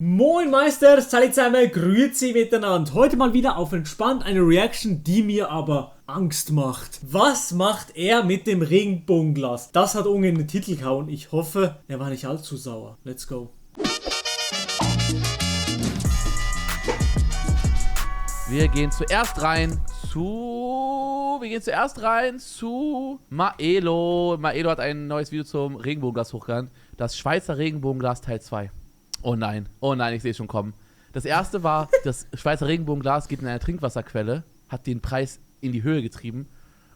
Moin Meister, salut zusammen, grüezi miteinander. Heute mal wieder auf entspannt eine Reaction, die mir aber Angst macht. Was macht er mit dem Regenbogenglas? Das hat Unge in den Titel gehauen. Ich hoffe, er war nicht allzu sauer. Let's go. Wir gehen zuerst rein zu Maelo. Maelo hat ein neues Video zum Regenbogenglas hochgeladen. Das Schweizer Regenbogenglas Teil 2. Oh nein, ich sehe es schon kommen. Das erste war, das Schweizer Regenbogenglas geht in eine Trinkwasserquelle, hat den Preis in die Höhe getrieben.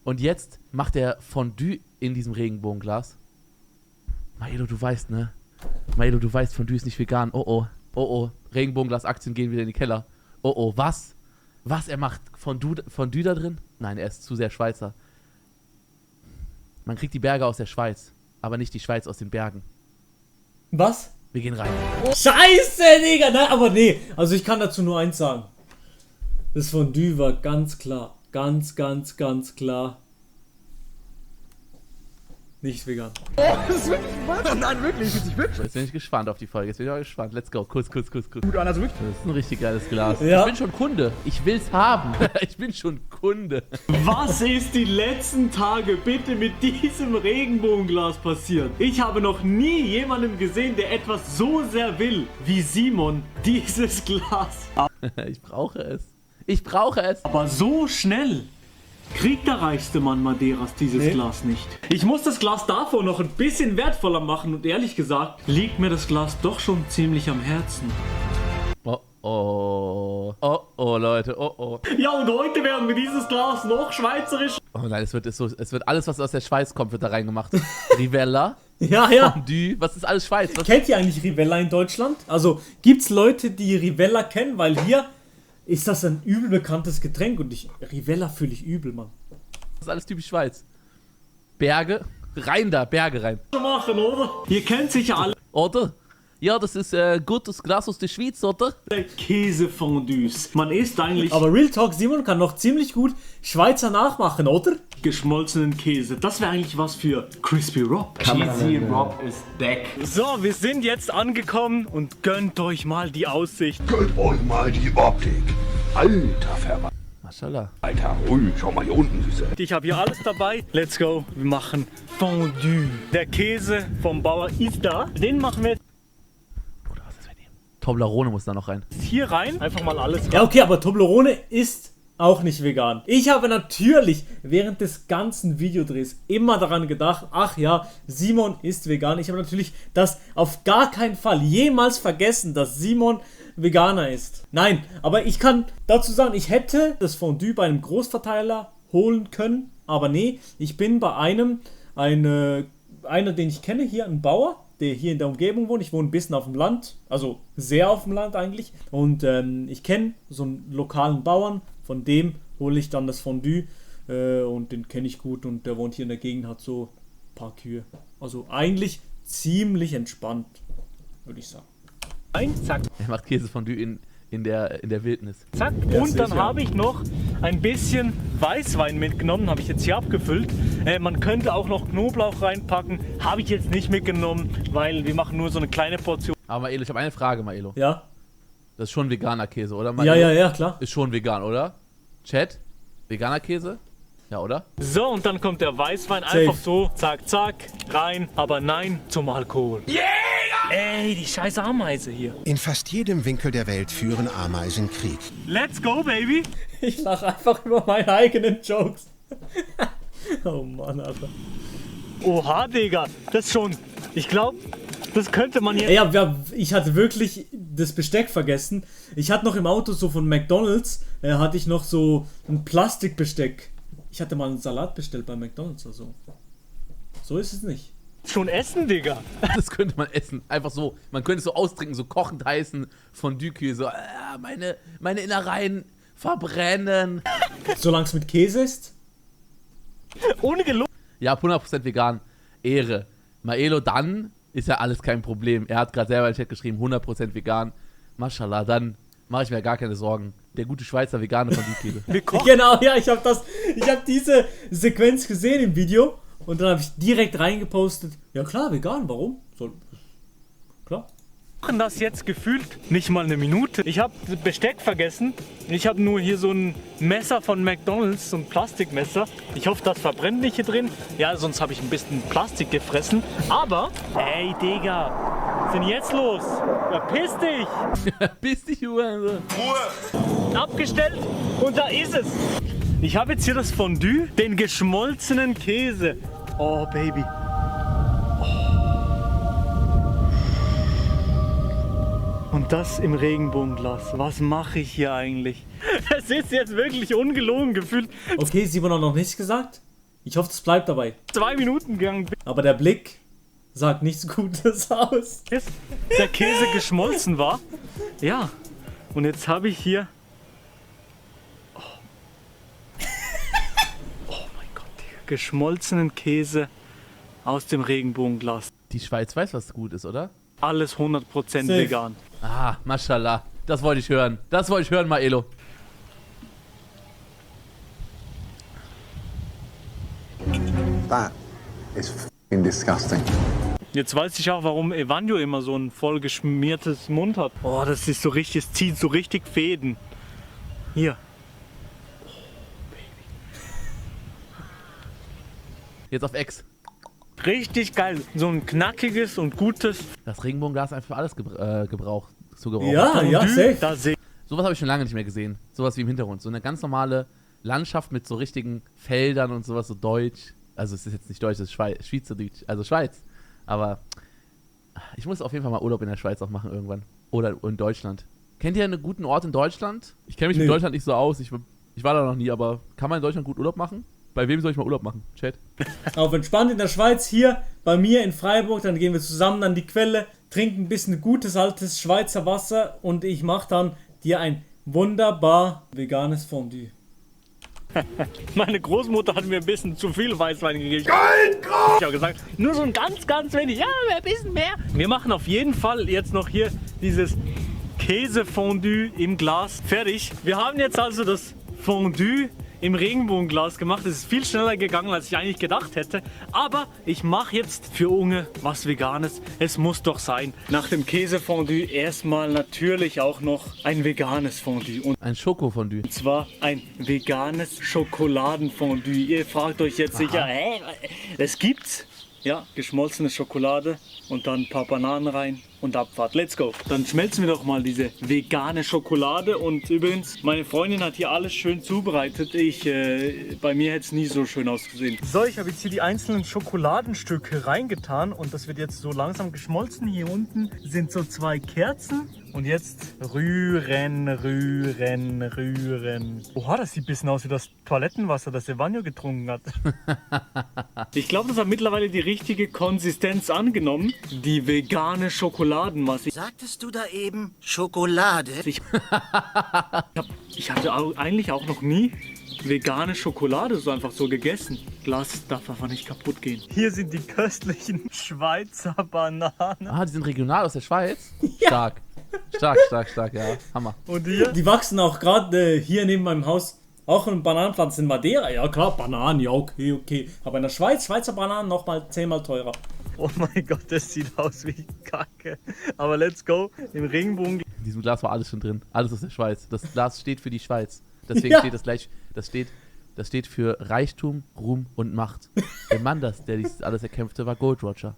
Und jetzt macht er Fondue in diesem Regenbogenglas. Maelo, du weißt, ne? Maelo, du weißt, Fondue ist nicht vegan. Oh oh. Regenbogenglas-Aktien gehen wieder in die Keller. Oh, was? Was, er macht Fondue da drin? Nein, er ist zu sehr Schweizer. Man kriegt die Berge aus der Schweiz, aber nicht die Schweiz aus den Bergen. Was? Wir gehen rein. Scheiße, Digga! Nein, aber nee. Also ich kann dazu nur eins sagen. Das Fondue war ganz klar. Ganz klar. Nicht vegan. Das ist wirklich was? Nein, wirklich, Jetzt bin ich gespannt auf die Folge. Jetzt bin ich auch gespannt. Let's go. Kuss. Gut an, also wirklich. Das ist ein richtig geiles Glas. Ja. Ich bin schon Kunde. Ich will's haben. Ich bin schon Kunde. Was ist die letzten Tage bitte mit diesem Regenbogenglas passiert? Ich habe noch nie jemanden gesehen, der etwas so sehr will wie Simon dieses Glas. Ich brauche es. Aber so schnell kriegt der reichste Mann Madeiras dieses Glas nicht. Ich muss das Glas davor noch ein bisschen wertvoller machen und ehrlich gesagt liegt mir das Glas doch schon ziemlich am Herzen. Oh, Leute. Ja, und heute werden wir dieses Glas noch schweizerisch. Oh nein, es wird alles, was aus der Schweiz kommt, wird da reingemacht. Rivella, Ja. Fondue, was ist alles Schweiz? Kennt ihr eigentlich Rivella in Deutschland? Also gibt's Leute, die Rivella kennen, weil hier ist das ein übel bekanntes Getränk und Rivella fühle ich übel, Mann. Das ist alles typisch Schweiz. Berge rein. Machen, oder? Ihr kennt sicher alle Oder? Ja, das ist gutes Glas aus der Schweiz, oder? Käsefondues. Man isst eigentlich... Aber Real Talk, Simon kann noch ziemlich gut Schweizer nachmachen, oder? Geschmolzenen Käse. Das wäre eigentlich was für Crispy Rob. Cheesy Rob ist back. So, wir sind jetzt angekommen und gönnt euch mal die Aussicht. Gönnt euch mal die Optik. Alter Verwalter. Maschallah. Alter, ui, schau mal hier unten, Süße. Ich habe hier alles dabei. Let's go. Wir machen Fondue. Der Käse vom Bauer ist da. Den machen wir Bruder, was ist mit ihm? Toblerone muss da noch rein. hier rein. Einfach mal alles rein. Ja, okay, aber Toblerone ist auch nicht vegan. Ich habe natürlich während des ganzen Videodrehs immer daran gedacht, ach ja, Simon ist vegan. Ich habe natürlich das auf gar keinen Fall jemals vergessen, dass Simon Veganer ist. Nein, aber ich kann dazu sagen, ich hätte das Fondue bei einem Großverteiler holen können, aber nee, ich bin bei einer, den ich kenne hier, ein Bauer, der hier in der Umgebung wohnt. Ich wohne ein bisschen auf dem Land, also sehr auf dem Land eigentlich. Und ich kenne so einen lokalen Bauern, von dem hole ich dann das Fondue und den kenne ich gut und der wohnt hier in der Gegend, hat so ein paar Kühe. Also eigentlich ziemlich entspannt, würde ich sagen. Zack, Er macht Käsefondue in der Wildnis. zack. Und dann habe ich noch ein bisschen Weißwein mitgenommen, habe ich jetzt hier abgefüllt. Man könnte auch noch Knoblauch reinpacken, habe ich jetzt nicht mitgenommen, weil wir machen nur so eine kleine Portion. Aber Maelo, ich habe eine Frage, Maelo. Ja? Das ist schon veganer Käse, oder? Maelo? Ja, klar. Ist schon vegan, oder? Chat? Veganer Käse? Ja, oder? So, und dann kommt der Weißwein einfach so, zack, rein, aber nein zum Alkohol. Yeah! Ey, die scheiß Ameise hier. In fast jedem Winkel der Welt führen Ameisen Krieg. Let's go, baby! Ich lache einfach über meine eigenen Jokes. Oh Mann, Alter. Oha, Digga, das schon. Ich glaube, das könnte man hier... Ja, ich hatte wirklich das Besteck vergessen. Ich hatte noch im Auto so von McDonald's, hatte ich noch so ein Plastikbesteck. Ich hatte mal einen Salat bestellt bei McDonald's oder so. So ist es nicht. Schon essen, Digga. Das könnte man essen. Einfach so. Man könnte es so austrinken, so kochend heißen Fondue-Kühe. So, meine Innereien verbrennen. Solange es mit Käse ist. Ohne Gelogen. Ja, 100% vegan. Ehre. Maelo, dann ist ja alles kein Problem. Er hat gerade selber in den Chat geschrieben, 100% vegan. Maschallah, dann mache ich mir gar keine Sorgen. Der gute Schweizer vegane Fondue-Käse. Genau, ja, ich habe diese Sequenz gesehen im Video. Und dann habe ich direkt reingepostet, ja klar, vegan, warum? Klar. machen das jetzt gefühlt nicht mal eine Minute. Ich habe Besteck vergessen. Ich habe nur hier so ein Messer von McDonald's, so ein Plastikmesser. Ich hoffe, das verbrennt nicht hier drin. Ja, sonst habe ich ein bisschen Plastik gefressen. Aber, ey Digga, was ist denn jetzt los? Verpiss dich! Piss dich, Ruhe. Abgestellt und da ist es. Ich habe jetzt hier das Fondue, den geschmolzenen Käse. Oh, Baby. Und das im Regenbogenglas. Was mache ich hier eigentlich? Es ist jetzt wirklich ungelogen gefühlt. Okay, Simon hat noch nichts gesagt. Ich hoffe, es bleibt dabei. 2 Minuten gegangen, Aber der Blick sagt nichts Gutes aus. bis der Käse geschmolzen war. Ja, und jetzt habe ich hier... Oh mein Gott, Digga. Geschmolzenen Käse aus dem Regenbogenglas. Die Schweiz weiß, was gut ist, oder? Alles 100% Safe. vegan. Ah, mashallah. Das wollte ich hören. Das wollte ich hören, Maelo. That is f***ing disgusting. Jetzt weiß ich auch, warum Evanio immer so ein voll geschmiertes Mund hat. Oh, das ist so richtig, es zieht so richtig Fäden. Hier. Jetzt auf Ex. Richtig geil. So ein knackiges und gutes Das Regenbogenglas ist einfach für alles gebraucht. Zu gebrauchen. Ja, ja, safe. Da sehe Sowas habe ich schon lange nicht mehr gesehen. Sowas wie im Hintergrund. So eine ganz normale Landschaft mit so richtigen Feldern und sowas, so deutsch. Also es ist jetzt nicht deutsch, es ist Schweizerdeutsch. Also Schweiz. Aber ich muss auf jeden Fall mal Urlaub in der Schweiz auch machen irgendwann. Oder in Deutschland. Kennt ihr einen guten Ort in Deutschland? Ich kenne mich Nee. in Deutschland nicht so aus. Ich war da noch nie, aber kann man in Deutschland gut Urlaub machen? Bei wem soll ich mal Urlaub machen? Chat. Auf entspannt in der Schweiz, hier bei mir in Freiburg, dann gehen wir zusammen an die Quelle, trinken ein bisschen gutes altes Schweizer Wasser und ich mache dann dir ein wunderbar veganes Fondue. Meine Großmutter hat mir ein bisschen zu viel Weißwein gegeben. Ich habe gesagt, nur so ein ganz wenig. Ja, ein bisschen mehr. Wir machen auf jeden Fall jetzt noch hier dieses Käsefondue im Glas fertig. Wir haben jetzt also das Fondue im Regenbogenglas gemacht. Es ist viel schneller gegangen, als ich eigentlich gedacht hätte. Aber ich mache jetzt für Unge was Veganes. Es muss doch sein. Nach dem Käsefondue erstmal natürlich auch noch ein veganes Fondue. Und Ein Schokofondue. zwar ein veganes Schokoladenfondue. Ihr fragt euch jetzt sicher, hä? Das gibt's? Ja, geschmolzene Schokolade und dann ein paar Bananen rein und Abfahrt. Let's go. Dann schmelzen wir doch mal diese vegane Schokolade. Und übrigens, meine Freundin hat hier alles schön zubereitet. Bei mir hätte es nie so schön ausgesehen. So, ich habe jetzt hier die einzelnen Schokoladenstücke reingetan und das wird jetzt so langsam geschmolzen. Hier unten sind so 2 Kerzen. Und jetzt rühren, rühren, rühren. Oha, das sieht ein bisschen aus wie das Toilettenwasser, das Evanio getrunken hat. Ich glaube, das hat mittlerweile die richtige Konsistenz angenommen. Die vegane Schokoladenmasse. Sagtest du da eben Schokolade? Ich hatte eigentlich auch noch nie vegane Schokolade so einfach so gegessen. Glas darf einfach nicht kaputt gehen. Hier sind die köstlichen Schweizer Bananen. Ah, die sind regional aus der Schweiz? Stark. Stark, ja. Hammer. Und hier? Die wachsen auch gerade hier neben meinem Haus. Auch eine Bananenpflanze in Madeira. Ja klar, Bananen, ja okay. Aber in der Schweiz, Schweizer Bananen nochmal 10-mal teurer. Oh mein Gott, das sieht aus wie Kacke. Aber let's go. Im Regenbogen. In diesem Glas war alles schon drin. Alles aus der Schweiz. Das Glas steht für die Schweiz. Deswegen Ja. steht das gleich. Das steht für Reichtum, Ruhm und Macht. Der Mann, der dies alles erkämpfte, war Gold Roger.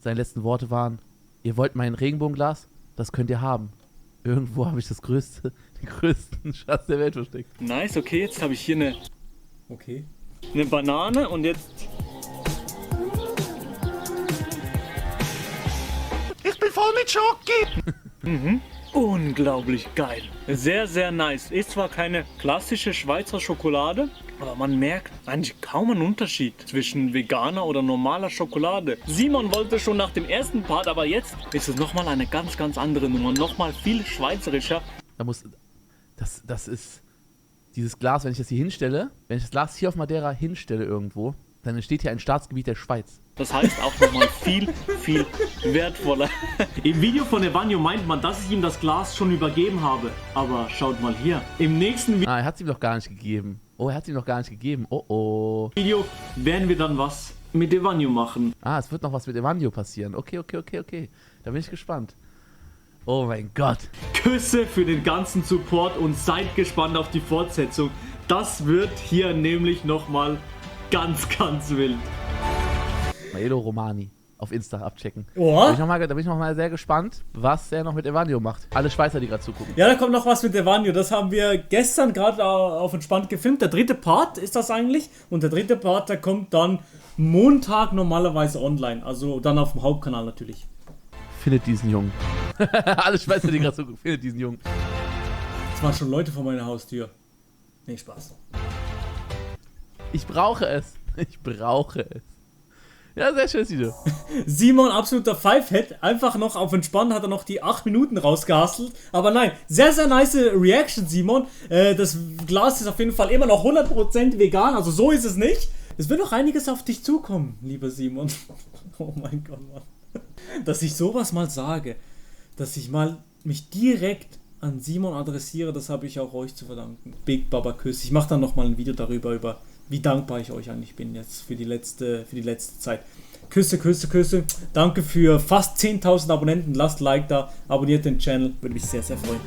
Seine letzten Worte waren: Ihr wollt mein Regenbogenglas? Das könnt ihr haben. Irgendwo habe ich den größten Schatz der Welt versteckt. Nice, okay, jetzt habe ich hier Okay. eine Banane und jetzt. Ich bin voll mit Schoki! Unglaublich geil. Sehr, sehr nice. Ist zwar keine klassische Schweizer Schokolade, aber man merkt eigentlich kaum einen Unterschied zwischen veganer oder normaler Schokolade. Simon wollte schon nach dem ersten Part, aber jetzt ist es nochmal eine ganz andere Nummer. Nochmal viel schweizerischer. Das ist dieses Glas, wenn ich das hier hinstelle, wenn ich das Glas hier auf Madeira hinstelle irgendwo, dann entsteht hier ein Staatsgebiet der Schweiz. Das heißt auch nochmal viel wertvoller. Im Video von Evanio meint man, dass ich ihm das Glas schon übergeben habe. Aber schaut mal hier. Im nächsten Ah, er hat es ihm doch gar nicht gegeben. Oh, er hat es ihm doch gar nicht gegeben. Oh. Video werden wir dann was mit Evanio machen. Ah, es wird noch was mit Evanio passieren. Okay. Da bin ich gespannt. Oh mein Gott. Küsse für den ganzen Support und seid gespannt auf die Fortsetzung. Das wird hier nämlich nochmal ganz, ganz wild. Maelo Romani auf Insta abchecken. Oha. Da bin ich noch mal sehr gespannt, was er noch mit Evanio macht. Alle Schweizer, die gerade zugucken. Ja, da kommt noch was mit Evanio. Das haben wir gestern gerade auf entspannt gefilmt. Der dritte Part ist das eigentlich. Und der dritte Part, der kommt dann Montag normalerweise online. Also dann auf dem Hauptkanal natürlich. Findet diesen Jungen. Alle Schweizer, die gerade zugucken, findet diesen Jungen. Das waren schon Leute vor meiner Haustür. Nee, Spaß. Ich brauche es. Ich brauche es. Ja, sehr schönes Video. Simon, absoluter Fivehead. Einfach noch auf entspannt hat er noch die 8 Minuten rausgehastelt. Aber nein, sehr, sehr nice Reaction, Simon. Das Glas ist auf jeden Fall immer noch 100% vegan. Also so ist es nicht. Es wird noch einiges auf dich zukommen, lieber Simon. Oh mein Gott, Mann. Dass ich sowas mal sage. Dass ich mal mich direkt an Simon adressiere, das habe ich auch euch zu verdanken. Big Baba Küss. Ich mache dann nochmal ein Video darüber, wie dankbar ich euch eigentlich bin jetzt für die letzte Zeit. Küsse, Küsse, Küsse. Danke für fast 10.000 Abonnenten. Lasst Like da, abonniert den Channel. Würde mich sehr, sehr freuen.